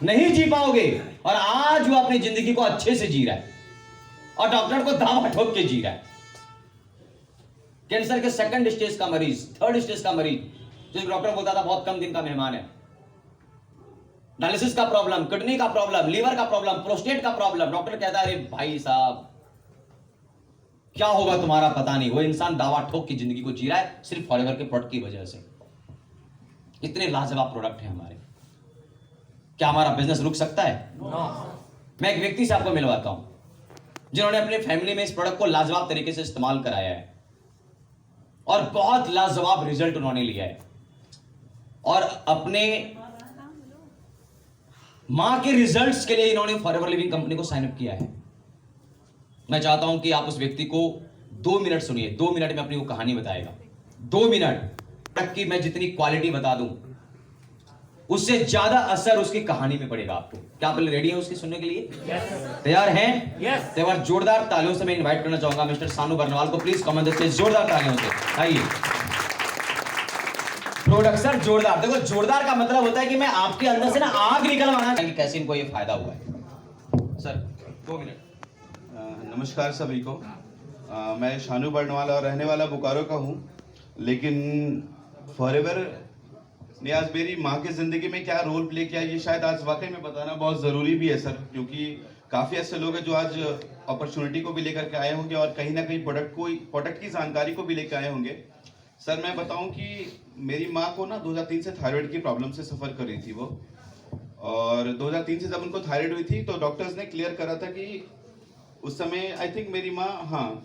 नहीं जी पाओगे। और आज वो अपनी जिंदगी को अच्छे से जी रहा है और डॉक्टर को दावा ठोक के जी रहा है। कैंसर के सेकंड स्टेज का मरीज, थर्ड स्टेज का मरीज, जिस डॉक्टर बोलता था बहुत कम दिन का मेहमान है, डायलिसिस का प्रॉब्लम, किडनी का प्रॉब्लम, लीवर का प्रॉब्लम, प्रोस्टेट का प्रॉब्लम, डॉक्टर कहता है अरे भाई साहब क्या होगा तुम्हारा पता नहीं। वो इंसान दावा ठोक की जिंदगी को जी रहा है सिर्फ फॉरएवर के प्रोडक्ट की वजह से। इतने लाजवाब प्रोडक्ट हैं हमारे। क्या हमारा बिजनेस रुक सकता है? मैं एक व्यक्ति से आपको मिलवाता हूं जिन्होंने अपने फैमिली में इस प्रोडक्ट को लाजवाब तरीके से इस्तेमाल कराया है और बहुत लाजवाब रिजल्ट उन्होंने लिया है और अपने मां के रिजल्ट्स के लिए इन्होंने फॉरएवर लिविंग कंपनी को साइन अप किया है। मैं चाहता हूं कि आप उस व्यक्ति को 2 मिनट सुनिए। 2 मिनट में अपनी वो कहानी बताएगा। 2 मिनट तक की मैं जितनी क्वालिटी बता दूं उससे ज्यादा असर उसकी कहानी में पड़ेगा आपको। क्या आप रेडी हैं उसकी सुनने के लिए? तैयार हैं? तो एक बार जोरदार तालियों से मैं इनवाइट करना चाहूंगा मिस्टर सानू बर्नवाल को। प्लीज कमेंट द स्टेज, जोरदार तालियों से आइए। प्रोडक्शन जोरदार। देखो जोरदार का मतलब होता है कि मैं आपके अंदर से ना आग निकलवाना कि कैसे इनको ये फायदा हुआ है। Sir 2 minute. नमस्कार सभी को। मैं शानू बर्नवाल और रहने वाला बोकारो का हूँ, लेकिन फॉरएवर ने आज मेरी माँ की ज़िंदगी में क्या रोल प्ले किया ये शायद आज वाकई में बताना बहुत ज़रूरी भी है सर, क्योंकि काफ़ी ऐसे लोग हैं जो आज अपॉर्चुनिटी को भी लेकर के आए होंगे और कहीं ना कहीं प्रोडक्ट की जानकारी को भी लेकर आए होंगे। सर मैं बताऊं कि मेरी माँ को ना 2003 से थायराइड की प्रॉब्लम से सफ़र कर रही थी वो, और 2003 से जब उनको थायराइड हुई थी तो डॉक्टर्स ने क्लियर करा था कि उस समय आई थिंक मेरी माँ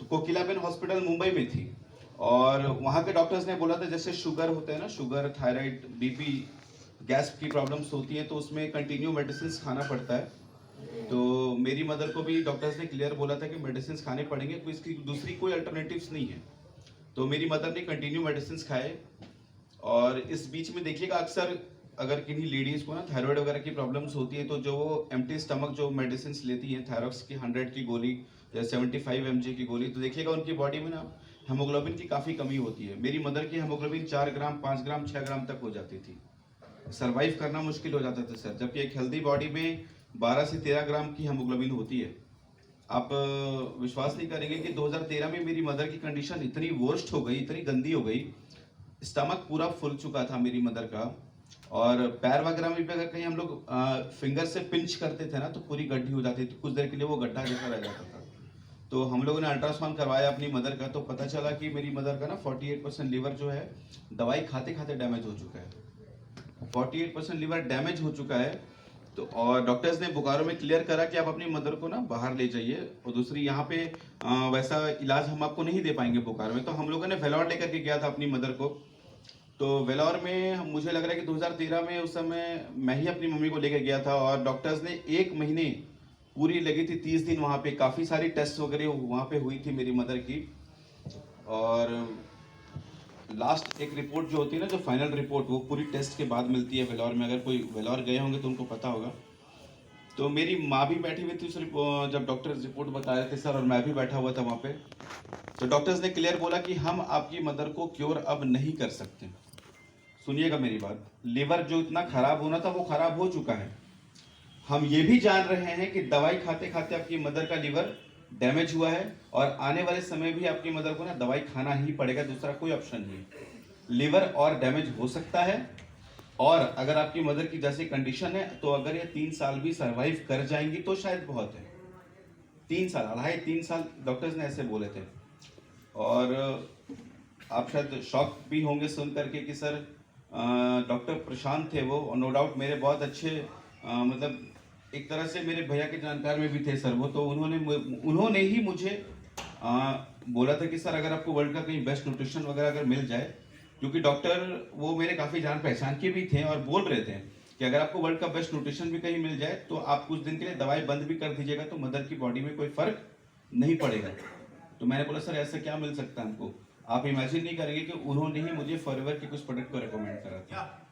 कोकिलाबेन हॉस्पिटल मुंबई में थी, और वहाँ के डॉक्टर्स ने बोला था जैसे शुगर होते हैं ना, शुगर, थायराइड, बीपी, गैस की प्रॉब्लम्स होती हैं तो उसमें कंटिन्यू मेडिसिन खाना पड़ता है। तो मेरी मदर को भी डॉक्टर्स ने क्लियर बोला था कि मेडिसिन खाने पड़ेंगे, कोई इसकी दूसरी कोई अल्टरनेटिव्स नहीं है। तो मेरी मदर ने कंटिन्यू मेडिसिन खाए, और इस बीच में देखिएगा अक्सर अगर किन्हीं लेडीज़ को ना थायराइड वगैरह की प्रॉब्लम्स होती है तो जो वो एम्प्टी स्टमक जो मेडिसिन लेती हैं, थायरॉक्स की 100 की गोली या 75 mg की गोली, तो देखिएगा उनकी बॉडी में ना हेमोग्लोबिन की काफ़ी कमी होती है। मेरी मदर की हेमोग्लोबिन 4 ग्राम, 5 ग्राम, 6 ग्राम तक हो जाती थी। सर्वाइव करना मुश्किल हो जाता था सर, जबकि एक हेल्दी बॉडी में 12 से 13 ग्राम की हेमोग्लोबिन होती है। आप विश्वास नहीं करेंगे कि 2013 में मेरी मदर की कंडीशन इतनी वर्स्ट हो गई, इतनी गंदी हो गई, स्टमक पूरा फूल चुका था मेरी मदर का, और पैर वगैरह में भी अगर कहीं हम लोग फिंगर से पिंच करते थे ना तो पूरी गड्ढी हो जाती थी, कुछ देर के लिए वो गड्ढा जैसा रह जाता था। तो हम लोगों ने अल्ट्रासाउंड करवाया अपनी मदर का, तो पता चला कि मेरी मदर का ना 48% लीवर जो है दवाई खाते खाते डैमेज हो चुका है। 48% लीवर डैमेज हो चुका है। तो और डॉक्टर्स ने बोकारो में क्लियर करा कि आप अपनी मदर को ना बाहर ले जाइए, और दूसरी यहाँ पे वैसा इलाज हम आपको नहीं दे पाएंगे बोकारो में। तो हम लोगों ने वेलोर लेकर के गया था अपनी मदर को। तो वेलोर में मुझे लग रहा है कि 2013 में उस समय मैं ही अपनी मम्मी को लेकर गया था, और डॉक्टर्स ने 1 महीने पूरी लगी थी, 30 दिन वहाँ पे काफ़ी सारी टेस्ट वगैरह वहाँ पे हुई थी मेरी मदर की। और लास्ट एक रिपोर्ट जो होती है ना, जो फाइनल रिपोर्ट, वो पूरी टेस्ट के बाद मिलती है वेलोर में। अगर कोई वेलोर गए होंगे तो उनको पता होगा। तो मेरी माँ भी बैठी हुई थी जब डॉक्टर रिपोर्ट बता रहे थे सर, और मैं भी बैठा हुआ था वहाँ पे। तो डॉक्टर्स ने क्लियर बोला कि हम आपकी मदर को क्योर अब नहीं कर सकते। सुनिएगा मेरी बात, लीवर जो इतना खराब होना था वो खराब हो चुका है। हम ये भी जान रहे हैं कि दवाई खाते खाते आपकी मदर का लीवर डैमेज हुआ है, और आने वाले समय भी आपकी मदर को ना दवाई खाना ही पड़ेगा, दूसरा कोई ऑप्शन नहीं है। लीवर और डैमेज हो सकता है, और अगर आपकी मदर की जैसी कंडीशन है तो अगर ये 3 साल भी सरवाइव कर जाएंगी तो शायद बहुत है। 3 साल, 2.5-3 साल डॉक्टर्स ने ऐसे बोले थे। और आप शायद शॉक भी होंगे सुन करके कि सर डॉक्टर प्रशांत थे वो, और नो डाउट मेरे बहुत अच्छे मतलब एक तरह से मेरे भैया के जानकार में भी थे सर वो। तो उन्होंने ही मुझे बोला था कि सर अगर आपको वर्ल्ड का कहीं बेस्ट न्यूट्रिशन वगैरह अगर मिल जाए, क्योंकि डॉक्टर वो मेरे काफ़ी जान पहचान के भी थे, और बोल रहे थे कि अगर आपको वर्ल्ड का बेस्ट न्यूट्रिशन भी कहीं मिल जाए तो आप कुछ दिन के लिए दवाई बंद भी कर दीजिएगा तो मदर की बॉडी में कोई फर्क नहीं पड़ेगा। तो मैंने बोला सर ऐसा क्या मिल सकता है हमको? आप इमेजिन नहीं करेंगे कि उन्होंने ही मुझे फॉरएवर के कुछ प्रोडक्ट को रिकमेंड करा था।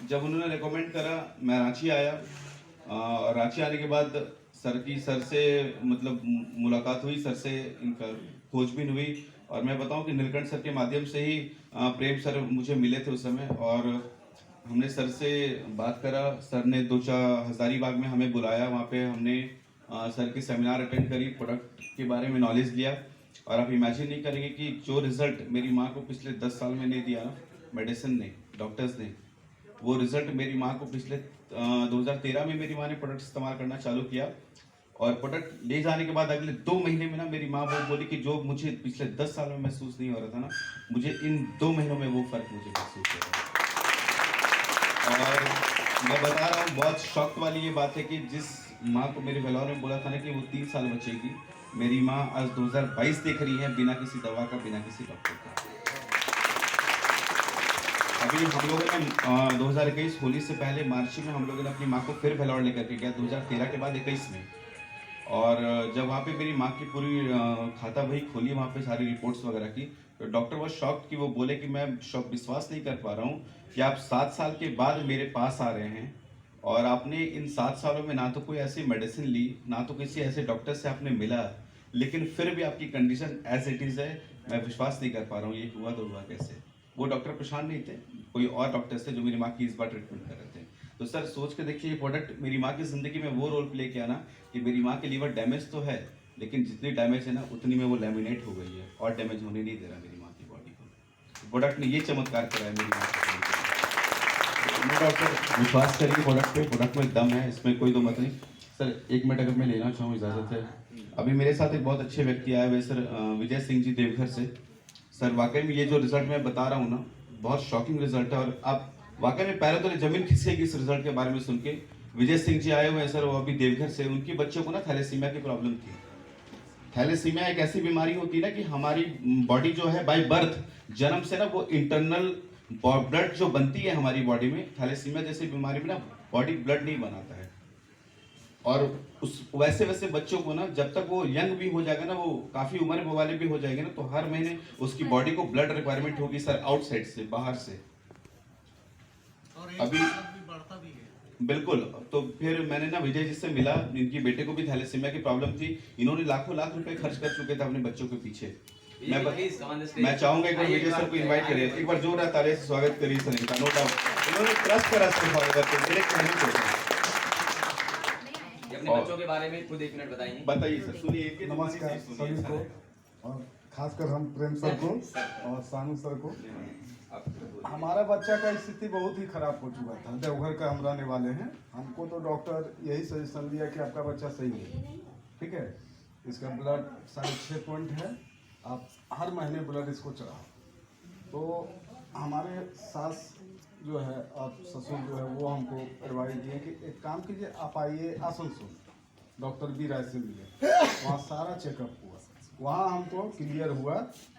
जब उन्होंने रिकमेंड करा, मैं रांची आया, और रांची आने के बाद सर से मतलब मुलाकात हुई, सर से इनका खोजबीन हुई और मैं बताऊं कि नीलकंठ सर के माध्यम से ही प्रेम सर मुझे मिले थे उस समय, और हमने सर से बात करा। सर ने 2-4 हजारीबाग में हमें बुलाया, वहाँ पे हमने सर की सेमिनार अटेंड करी, प्रोडक्ट के बारे में नॉलेज लिया। और आप इमेजिन नहीं करेंगे कि जो रिजल्ट मेरी माँ को पिछले 10 साल में नहीं दिया मेडिसिन ने, डॉक्टर्स ने, वो रिजल्ट मेरी माँ को पिछले 2013 में मेरी माँ ने प्रोडक्ट इस्तेमाल करना चालू किया। और प्रोडक्ट ले जाने के बाद अगले 2 महीने में ना मेरी माँ वो बोली कि जो मुझे पिछले 10 साल में महसूस नहीं हो रहा था ना, मुझे इन 2 महीनों में वो फर्क मुझे महसूस हो रहा है। और मैं बता रहा हूँ, बहुत शॉक वाली ये बात है कि जिस माँ को मेरे वेलौर में बोला था ना कि वो 3 साल बचेगी, मेरी माँ आज 2022 देख रही है, बिना किसी दवा का, बिना किसी डॉक्टर का। अभी हम लोगों ने 2021 होली से पहले मार्च में हम लोगों ने अपनी माँ को फिर वेलौर लेकर के गया 2013 के बाद 21 में। और जब वहाँ पे मेरी माँ की पूरी खाता बही खोली, वहाँ पे सारी रिपोर्ट्स वगैरह की, तो डॉक्टर बहुत शॉक्ड कि वो बोले कि मैं विश्वास नहीं कर पा रहा हूँ कि आप 7 साल के बाद मेरे पास आ रहे हैं और आपने इन 7 सालों में ना तो कोई ऐसी मेडिसिन ली, ना तो किसी ऐसे डॉक्टर से आपने मिला, लेकिन फिर भी आपकी कंडीशन एज इट इज़ है। मैं विश्वास नहीं कर पा रहा हूँ, ये हुआ तो हुआ कैसे। वो डॉक्टर प्रशांत नहीं थे, कोई और डॉक्टर थे जो मेरी माँ की इस बार ट्रीटमेंट कर रहे थे। तो सर सोच के देखिए, ये प्रोडक्ट मेरी माँ की ज़िंदगी में वो रोल प्ले किया ना कि मेरी माँ के लीवर डैमेज तो है, लेकिन जितनी डैमेज है ना उतनी में वो लैमिनेट हो गई है और डैमेज होने नहीं दे रहा मेरी माँ की बॉडी को। प्रोडक्ट ने ये चमत्कार करा है मेरी माँ के। डॉक्टर विश्वास करिए प्रोडक्ट पे, प्रोडक्ट में दम है, इसमें कोई दो मत नहीं। सर 1 मिनट अगर मैं लेना चाहूँ, इजाज़त है? अभी मेरे साथ एक बहुत अच्छे व्यक्ति आए हुए सर, विजय सिंह जी देवघर से। सर वाकई में ये जो रिजल्ट मैं बता रहा हूँ ना, बहुत शॉकिंग रिजल्ट है, और आप वाकई में पैरों तले जमीन खिसकेगी इस रिजल्ट के बारे में सुन के। विजय सिंह जी आए हुए हैं सर, वो अभी देवघर से। उनके बच्चों को ना थैलेसीमिया की प्रॉब्लम थी। थैलेसीमिया एक ऐसी बीमारी होती है ना कि हमारी बॉडी जो है बाय बर्थ, जन्म से ना वो इंटरनल ब्लड जो बनती है हमारी बॉडी में, थैलेसीमिया जैसी बीमारी में ना बॉडी ब्लड नहीं बनाता है। और उस वैसे वैसे बच्चों को ना, जब तक वो यंग भी हो जाएगा ना, वो काफ़ी उम्र वाले भी हो जाएंगे ना, तो हर महीने उसकी बॉडी को ब्लड रिक्वायरमेंट होगी सर, आउटसाइड से, बाहर से। अभी बढ़ता भी है। बिल्कुल। तो फिर मैंने ना विजय जी से मिला, इनकी बेटे को भी थैलेसीमिया की प्रॉब्लम थी, इन्होंने लाखों लाख रुपए खर्च कर चुके थे अपने बच्चों के पीछे। मैं चाहूंगा एक बार विजय सर को इनवाइट करिए, एक बार जोरदार तालियों से स्वागत करिए सर इनका। नो डाउट इन्होंने ट्रस्ट करा सर फॉरएवर पे, मेरे कहने पे। अपने बच्चों के बारे में खुद 1 मिनट बताइए। बताइए सर, सुनिए इनके नमस्कार सभी को, और खासकर हम प्रेम सर को और सानू सर को। हमारा बच्चा का स्थिति बहुत ही खराब हो चुका था, देवघर का हम रहने वाले हैं। हमको तो डॉक्टर यही सजेशन दिया कि आपका बच्चा सही है, ठीक है, इसका ब्लड 6.5 पॉइंट है, आप हर महीने ब्लड इसको चढ़ाओ। तो हमारे सास जो है और ससुर जो है वो हमको एडवाइस दिए कि एक काम कीजिए, आप आइए आसनसोल, डॉक्टर बी राय से मिले, वहाँ सारा चेकअप हुआ, वहाँ हमको क्लियर हुआ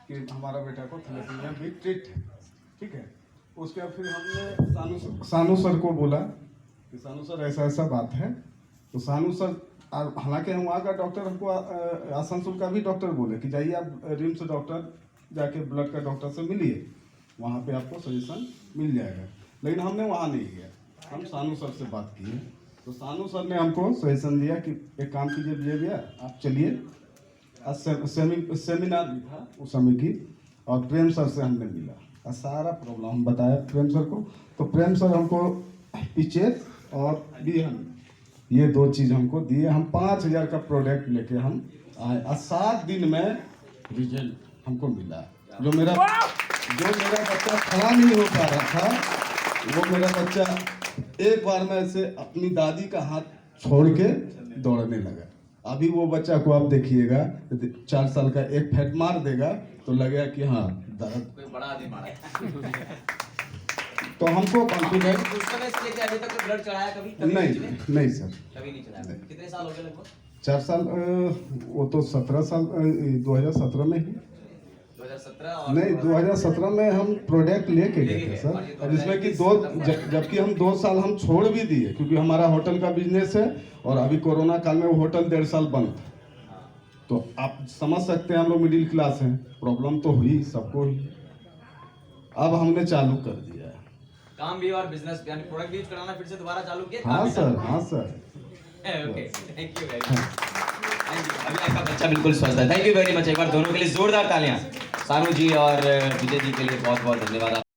कि हमारा बेटा को थैलेसीमिया भी ट्रीट है, ठीक है। उसके बाद फिर हमने सानू सर को बोला कि सानू सर ऐसा ऐसा बात है। तो सानू सर, हालांकि हम वहाँ का डॉक्टर, हमको आसनसोल का भी डॉक्टर बोले कि जाइए आप रिम्स डॉक्टर जाके ब्लड का डॉक्टर से मिलिए, वहाँ पे आपको सजेशन मिल जाएगा। लेकिन हमने वहाँ नहीं गया, हम सानू सर से बात किए। तो सानू सर ने हमको सजेशन दिया कि एक काम कीजिए विजय भैया, आप चलिए। सेमिनार भी था उस समय की, और प्रेम सर से हमने मिला और सारा प्रॉब्लम हम बताया प्रेम सर को। तो प्रेम सर हमको पिचेस और बिहन, ये 2 चीज़ हमको दिए। हम 5000 का प्रोडक्ट लेके हम आए और 7 दिन में रिजल्ट हमको मिला। जो मेरा बच्चा खड़ा नहीं हो पा रहा था, वो मेरा बच्चा एक बार में से अपनी दादी का हाथ छोड़ के दौड़ने लगा। अभी वो बच्चा को आप देखिएगा, 4 साल का एक फैट मार देगा तो लगेगा कि हाँ दर्द कोई बड़ा आदमी मारा है। तो हमको कॉन्फिडेंस उस समय से लेके अभी तक ब्लड चढ़ाया कभी? नहीं सर, कभी नहीं चढ़ाया। कितने साल हो गए लगभग? 4 साल, वो तो 17 साल 2017 में ही 2017 और नहीं 2017 में हम प्रोडक्ट लेके गए थे सर, और जिसमें कि जबकि हम 2 साल हम छोड़ भी दिए क्योंकि हमारा होटल का बिजनेस है, और अभी कोरोना काल में वो होटल 1.5 साल बंद था। तो आप समझ सकते हैं हम लोग मिडिल क्लास हैं, प्रॉब्लम तो हुई सबको ही। अब हमने चालू कर दिया है काम भी और बिजनेस, यानी प्रोडक्ट भी यूज कराना फिर से दोबारा चालू किया। हाँ सर, हाँ sir. Okay, thank you very much. Thank you. अभी आपका बच्चा बिल्कुल स्वस्थ है। Thank you very much. एक बार दोनों के लिए जोरदार तालियां। सानू जी और विजय जी के लिए बहुत बहुत धन्यवाद।